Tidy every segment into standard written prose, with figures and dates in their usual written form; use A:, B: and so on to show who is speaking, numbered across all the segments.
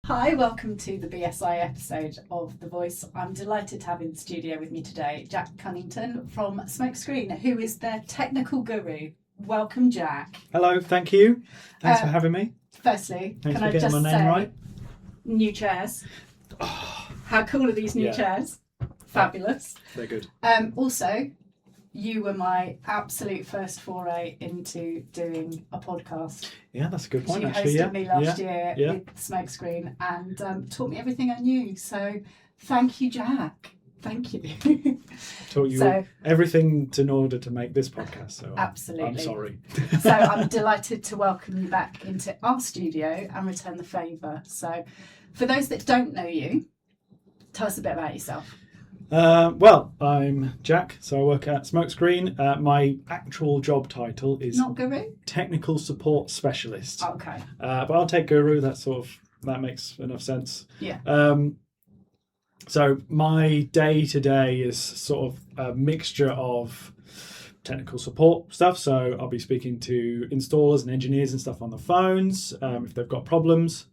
A: Hi, welcome to the BSIA episode of The Voice. I'm delighted to have in the studio with me today Jack Cunnington from Smokescreen, who is their technical guru. Welcome, Jack.
B: Hello, thank you. Thanks for having me.
A: Firstly,
B: Thanks
A: can
B: for
A: I
B: getting
A: just
B: my name
A: say,
B: right.
A: New chairs.
B: Oh,
A: How cool are these new
B: Yeah.
A: chairs? Fabulous.
B: they're good.
A: Also, you were my absolute first foray into doing a podcast.
B: Yeah, that's a good point,
A: You
B: actually.
A: hosted me last
B: Yeah.
A: year with Smokescreen and taught me everything I knew. So thank you, Jack. Thank you.
B: Taught you
A: So-
B: everything in order to make this podcast, so
A: Absolutely.
B: I'm sorry.
A: So I'm delighted to welcome you back into our studio and return the favour. So for those that don't know you, tell us a bit about yourself.
B: Well, I'm Jack, so I work at Smokescreen. My actual job title is
A: Not guru?
B: Technical Support Specialist.
A: Okay.
B: But I'll take guru, that makes enough sense.
A: Yeah.
B: So my day-to-day is sort of a mixture of technical support stuff. So I'll be speaking to installers and engineers and stuff on the phones if they've got problems.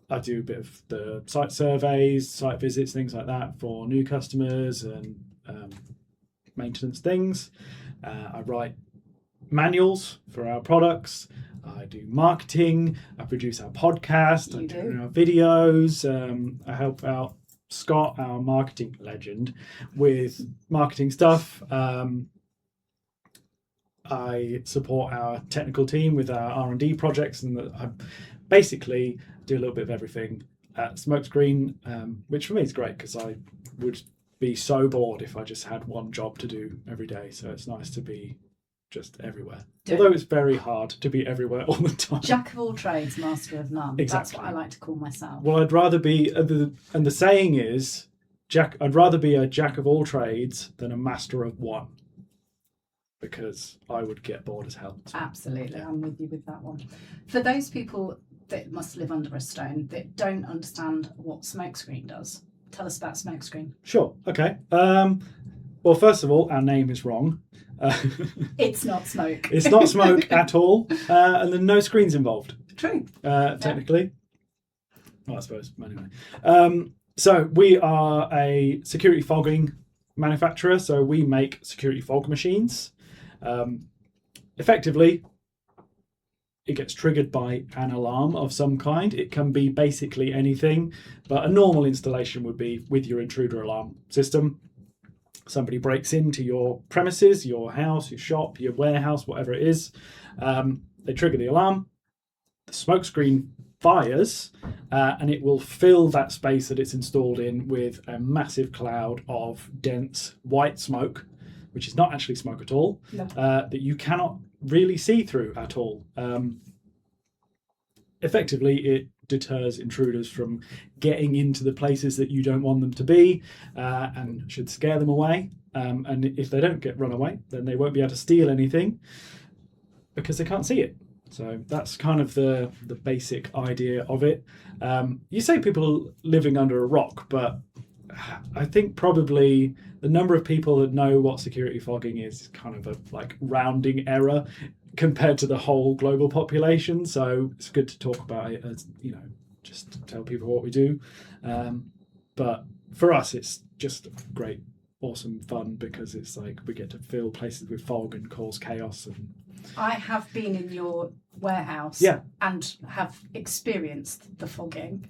B: I do a bit of the site surveys, site visits, things like that for new customers and maintenance things. I write manuals for our products. I do marketing. I produce our podcast. I do our videos. I help out Scott, our marketing legend, with marketing stuff. I support our technical team with our R&D projects, and I basically do a little bit of everything at Smokescreen, which for me is great because I would be so bored if I just had one job to do every day. So it's nice to be just everywhere. Although it's very hard to be everywhere all the time.
A: Jack of all trades, master of none.
B: Exactly.
A: That's what I like to call myself.
B: Well, I'd rather be, and the saying is, I'd rather be a jack of all trades than a master of one, because I would get bored as hell.
A: Absolutely, I'm with you with that one. For those people that must live under a stone that don't understand what Smokescreen does, tell us about Smokescreen.
B: Sure, okay. Well, first of all, our name is wrong.
A: It's not smoke.
B: It's not smoke at all, and there are no screens involved.
A: True.
B: Technically. Well, I suppose, anyway. So we are a security fogging manufacturer, so we make security fog machines. Effectively, it gets triggered by an alarm of some kind. It can be basically anything, but a normal installation would be with your intruder alarm system. Somebody breaks into your premises, your house, your shop, your warehouse, whatever it is. They trigger the alarm. The smoke screen fires, and it will fill that space that it's installed in with a massive cloud of dense white smoke, which is not actually smoke at all, that you cannot really see through at all. Effectively, it deters intruders from getting into the places that you don't want them to be, and should scare them away. And if they don't run away, then they won't be able to steal anything because they can't see it. So that's kind of the basic idea of it. You say people living under a rock, but I think probably the number of people that know what security fogging is kind of a rounding error compared to the whole global population. So it's good to talk about it as, just to tell people what we do. But for us, it's just great, awesome fun because it's like we get to fill places with fog and cause chaos. And
A: I have been in your warehouse and have experienced the fogging,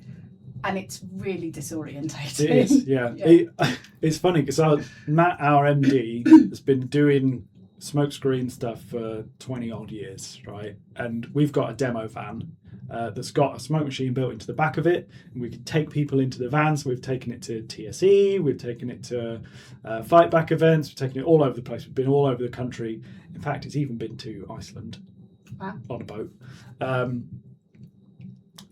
A: and it's really disorientating.
B: It is, yeah. It's funny because Matt, our MD, has been doing Smokescreen stuff for 20 odd years, right? And we've got a demo van that's got a smoke machine built into the back of it, and we can take people into the van. So we've taken it to TSE, we've taken it to fight back events, we've taken it all over the place. We've been all over the country. In fact, it's even been to Iceland on a boat.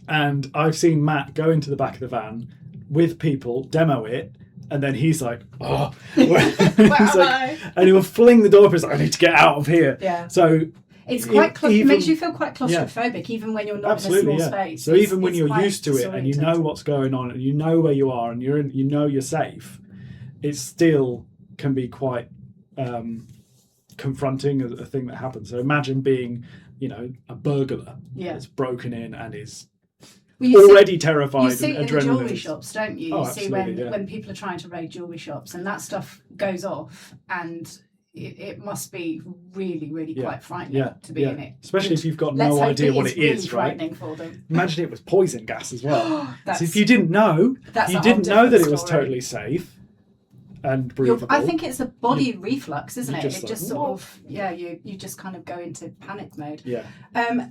B: And I've seen Matt go into the back of the van with people, demo it, and then he's like, "Oh, and he will fling the door up. He's like, "I need to get out of here."
A: Yeah.
B: So
A: it's quite it makes you feel quite claustrophobic, even when you're not in a small space.
B: So even when you're used to it and you know what's going on and you know where you are and you're safe, it still can be quite confronting as a thing that happens. So imagine being, a burglar that's broken in and is
A: Well, you
B: already terrified
A: You see
B: and
A: it in jewellery
B: adrenaline.
A: shops, don't you?
B: Oh,
A: You see when,
B: absolutely, yeah.
A: when people are trying to raid jewellery shops and that stuff goes off, and it must be really, really quite frightening to be in it.
B: Especially if you've got
A: Let's
B: no
A: hope
B: idea what
A: is
B: it
A: really
B: is, right?
A: frightening for them.
B: Imagine it was poison gas as well.
A: That's,
B: So if you didn't know,
A: that's
B: you
A: a whole
B: didn't know that
A: different
B: it was
A: story.
B: totally safe and breathable.
A: I think it's a body reflux, isn't it?
B: just
A: It
B: like,
A: just sort of, you just kind of go into panic mode.
B: Yeah.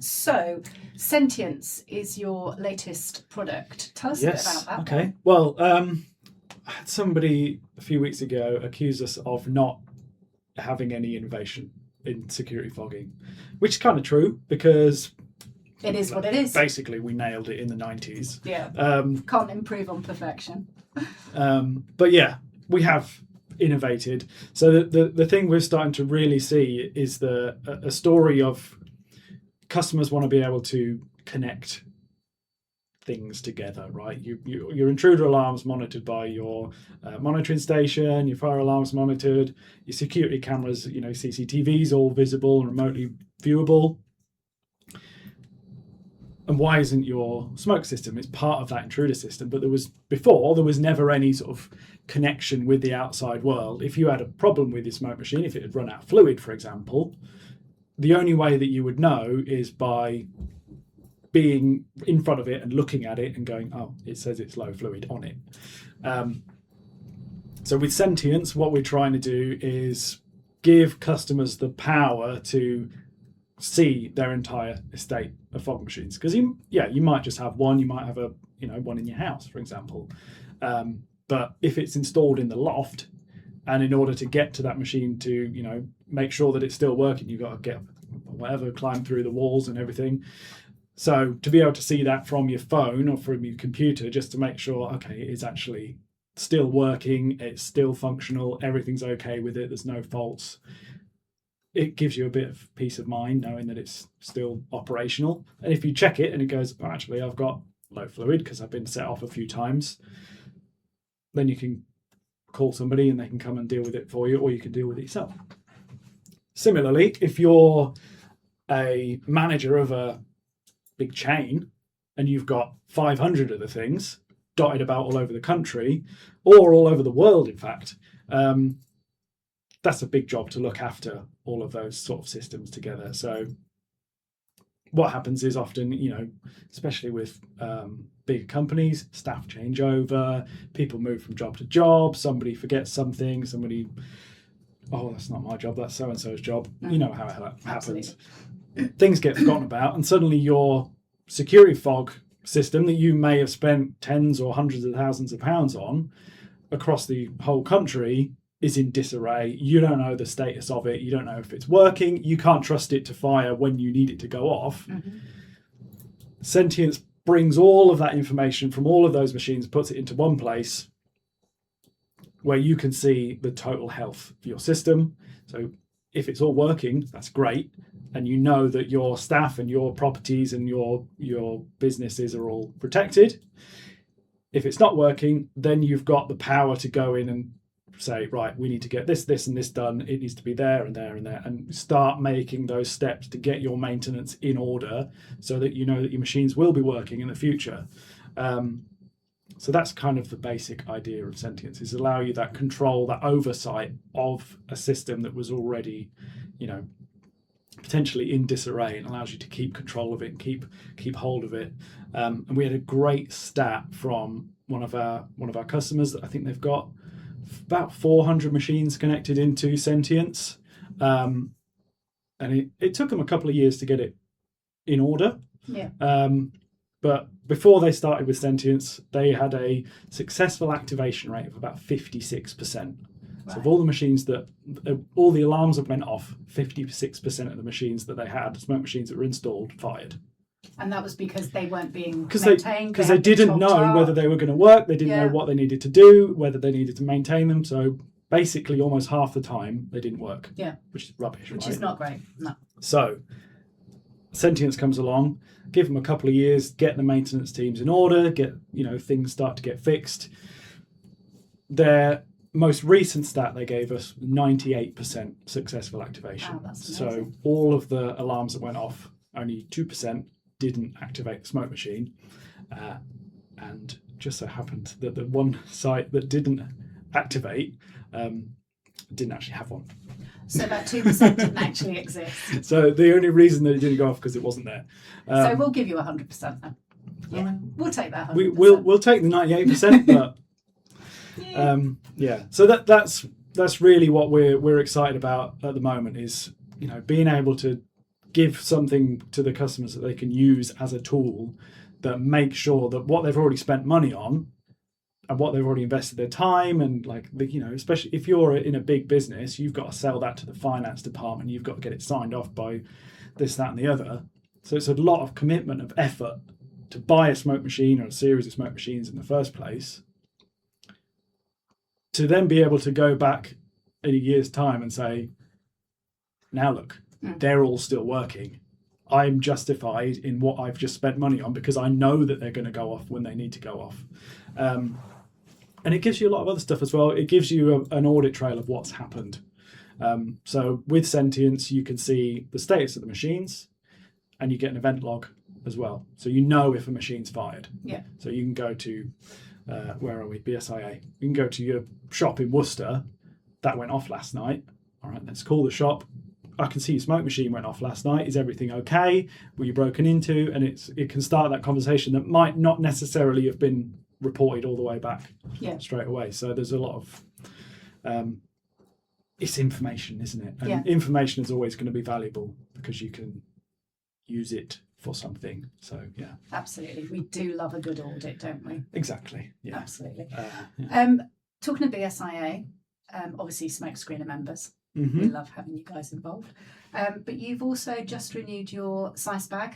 A: So, Sentience is your latest product. Tell us a bit about that.
B: Okay. Well, I had somebody a few weeks ago accuse us of not having any innovation in security fogging, which is kind of true because
A: it is what it is.
B: Basically, we nailed it in the 90s.
A: Yeah. Can't improve on perfection.
B: But yeah, we have innovated. So the thing we're starting to really see is a story of customers want to be able to connect things together, right? Your intruder alarm's monitored by your monitoring station, your fire alarm's monitored, your security cameras, CCTVs all visible and remotely viewable. And why isn't your smoke system? It's part of that intruder system, but there was never any sort of connection with the outside world. If you had a problem with your smoke machine, if it had run out of fluid, for example, the only way that you would know is by being in front of it and looking at it and going, oh, it says it's low fluid on it. So with Sentience, what we're trying to do is give customers the power to see their entire estate of fog machines, because you might just have one. You might have one in your house, for example, but if it's installed in the loft, and in order to get to that machine to make sure that it's still working, you've got to climb through the walls and everything. So to be able to see that from your phone or from your computer, just to make sure, okay, it is actually still working, it's still functional, everything's okay with it, there's no faults. It gives you a bit of peace of mind knowing that it's still operational. And if you check it and it goes, oh, actually, I've got low fluid because I've been set off a few times, then you can call somebody and they can come and deal with it for you, or you can deal with it yourself. Similarly, if you're a manager of a big chain and you've got 500 of the things dotted about all over the country, or all over the world, in fact, that's a big job to look after all of those sort of systems together. So what happens is often, especially with big companies, staff change over, people move from job to job, somebody forgets something, oh, that's not my job, that's so-and-so's job. You know how that happens. Things get forgotten about, and suddenly your security fog system that you may have spent tens or hundreds of thousands of pounds on across the whole country is in disarray. You don't know the status of it. You don't know if it's working. You can't trust it to fire when you need it to go off. Mm-hmm. Sentience brings all of that information from all of those machines, puts it into one place where you can see the total health of your system. So if it's all working, that's great. And you know that your staff and your properties and your businesses are all protected. If it's not working, then you've got the power to go in and say, right, we need to get this, and this done. It needs to be there and there and there, and start making those steps to get your maintenance in order so that you know that your machines will be working in the future. So that's kind of the basic idea of Sentience, is allow you that control, that oversight of a system that was already, potentially in disarray, and allows you to keep control of it and keep hold of it. And we had a great stat from one of our customers that I think they've got about 400 machines connected into Sentience, and it took them a couple of years to get it in order.
A: Yeah.
B: But before they started with Sentience, they had a successful activation rate of about 56%. Right. So of all the machines all the alarms that went off, 56% of the machines that they had, smoke machines that were installed, fired.
A: And that was because they weren't being maintained.
B: Because they didn't know whether they were going to work. They didn't know what they needed to do, whether they needed to maintain them. So basically, almost half the time, they didn't work.
A: Yeah.
B: Which is rubbish,
A: Which is not great. No.
B: So Sentience comes along, give them a couple of years, get the maintenance teams in order, get things start to get fixed. Their most recent stat they gave us, 98% successful activation.
A: Wow, that's amazing.
B: So all of the alarms that went off, only 2% didn't activate the smoke machine, and just so happened that the one site that didn't activate didn't actually have one.
A: So that 2% didn't actually exist.
B: So the only reason that it didn't go off because it wasn't there.
A: So we'll give you 100% then. Yeah, we'll take that 100%.
B: We'll take the 98%, but So that's really what we're excited about at the moment is, you know, being able to give something to the customers that they can use as a tool that makes sure that what they've already spent money on and what they've already invested their time and, like, you know, especially if you're in a big business, you've got to sell that to the finance department, you've got to get it signed off by this, that and the other. So it's a lot of commitment of effort to buy a smoke machine or a series of smoke machines in the first place, to then be able to go back in a year's time and say, now look, they're all still working. I'm justified in what I've just spent money on because I know that they're going to go off when they need to go off. And it gives you a lot of other stuff as well. It gives you an audit trail of what's happened. So with Sentience, you can see the status of the machines and you get an event log as well. So you know if a machine's fired.
A: Yeah.
B: So you can go to, where are we? BSIA. You can go to your shop in Worcester. That went off last night. All right, let's call the shop. I can see your smoke machine went off last night. Is everything okay? Were you broken into? And it can start that conversation that might not necessarily have been reported all the way back straight away. So there's a lot of it's information, isn't it? And information is always going to be valuable because you can use it for something. So yeah,
A: absolutely, we do love a good audit, don't we?
B: Exactly. Yeah,
A: absolutely. Talking to BSIA, obviously Smoke Screener members.
B: Mm-hmm.
A: We love having you guys involved. But you've also just renewed your SICE bag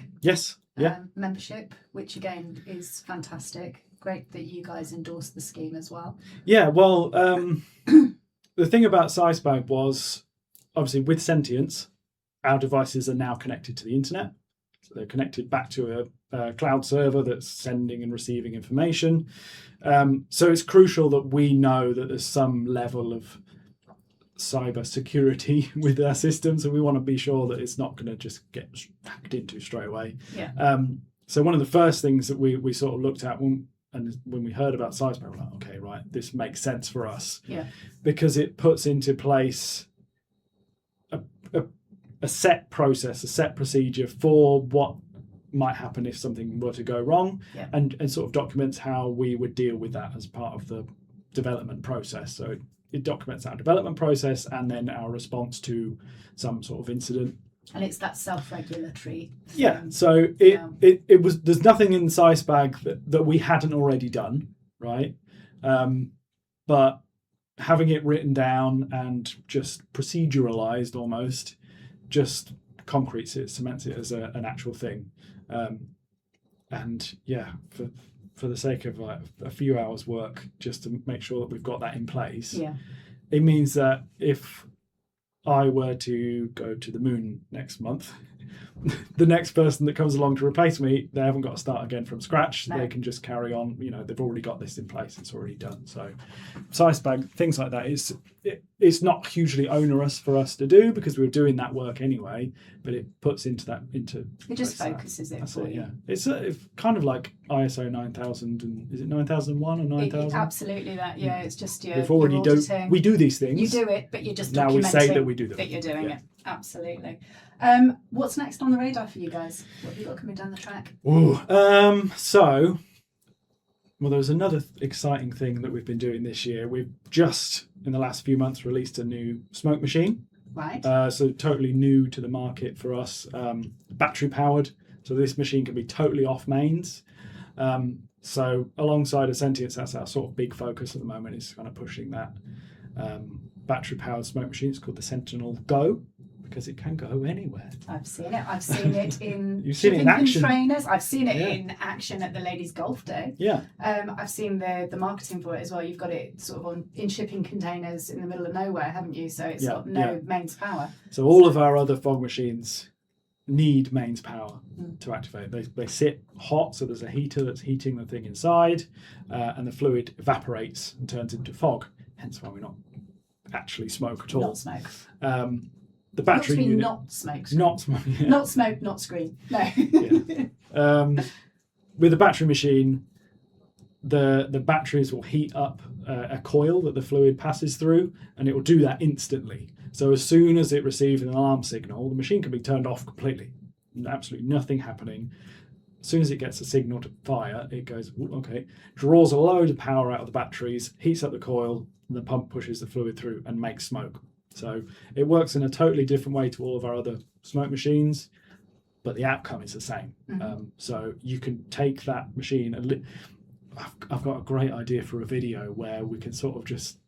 A: membership, which again is fantastic. Great that you guys endorsed the scheme as well. Yeah, well,
B: the thing about SICE bag was, obviously with Sentience, our devices are now connected to the internet. So they're connected back to a cloud server that's sending and receiving information. So it's crucial that we know that there's some level of cyber security with our systems, and we want to be sure that it's not going to just get hacked into straight away.
A: Yeah.
B: So one of the first things that we sort of looked at when we heard about SICE bag, we're like, okay, right, this makes sense for us.
A: Yeah.
B: Because it puts into place a set process, a set procedure for what might happen if something were to go wrong, and sort of documents how we would deal with that as part of the development process. So it documents our development process and then our response to some sort of incident.
A: And it's that self-regulatory thing.
B: Yeah, so it was, there's nothing in the SICE bag that we hadn't already done, right? But having it written down and just proceduralized almost just concretes it, cements it as an actual thing. And yeah, for the sake of like a few hours work just to make sure that we've got that in place, it means that if I were to go to the moon next month, the next person that comes along to replace me, they haven't got to start again from scratch. No. They can just carry on. You know, they've already got this in place. It's already done. So SICE bag, things like that, it's not hugely onerous for us to do because we're doing that work anyway, but it puts it just
A: focuses it for you.
B: Yeah. It's kind of like ISO 9000, and is it 9001 or 9000?
A: Absolutely that. Yeah, it's just
B: we do these things.
A: You do it, but you're just
B: now we say that we do them.
A: That you're doing it. Absolutely. What's next on the radar for you guys? What have you got coming down the track?
B: Well, there was another exciting thing that we've been doing this year. We've just, in the last few months, released a new smoke machine.
A: Right.
B: So totally new to the market for us. Battery powered. So this machine can be totally off mains. So alongside of Sentience, that's our sort of big focus at the moment, is kind of pushing that battery powered smoke machine. It's called the Sentinel Go, because it can go anywhere.
A: I've seen it. I've seen it in
B: You've seen it in action.
A: Trainers. I've seen it in action at the Ladies Golf Day.
B: Yeah.
A: I've seen the marketing for it as well. You've got it sort of in shipping containers in the middle of nowhere, haven't you? So it's got no mains power.
B: So all of our other fog machines need mains power to activate. They sit hot, so there's a heater that's heating the thing inside, and the fluid evaporates and turns into fog. Hence why we're not actually smoke at all.
A: Not smoke.
B: the battery unit.
A: Not smoke.
B: Not smoke. Yeah.
A: Not smoke, not screen. No.
B: Yeah. With the battery machine, the batteries will heat up a coil that the fluid passes through, and it will do that instantly. So as soon as it receives an alarm signal, the machine can be turned off completely. Absolutely nothing happening. As soon as it gets a signal to fire, it goes, okay, draws a load of power out of the batteries, heats up the coil, and the pump pushes the fluid through and makes smoke. So it works in a totally different way to all of our other smoke machines, but the outcome is the same. So you can take that machine and I've got a great idea for a video where we can sort of just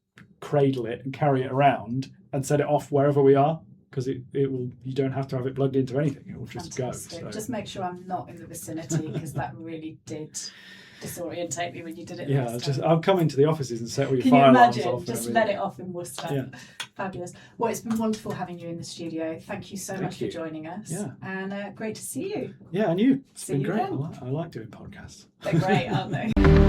B: cradle it and carry it around and set it off wherever we are, because it will. You don't have to have it plugged into anything. It will just
A: Fantastic.
B: go. So.
A: Just make sure I'm not in the vicinity, because that really did disorientate me when you did it.
B: Yeah, I'll come into the offices and set all your
A: Can
B: fire
A: you
B: alarms
A: imagine?
B: off.
A: Just let it off in Worcester.
B: Yeah.
A: Fabulous. Well, it's been wonderful having you in the studio. Thank you so much for joining us.
B: Yeah.
A: And great to see you.
B: Yeah, and you. It's
A: See
B: been
A: you
B: great.
A: again.
B: I like doing podcasts.
A: They're great, aren't they?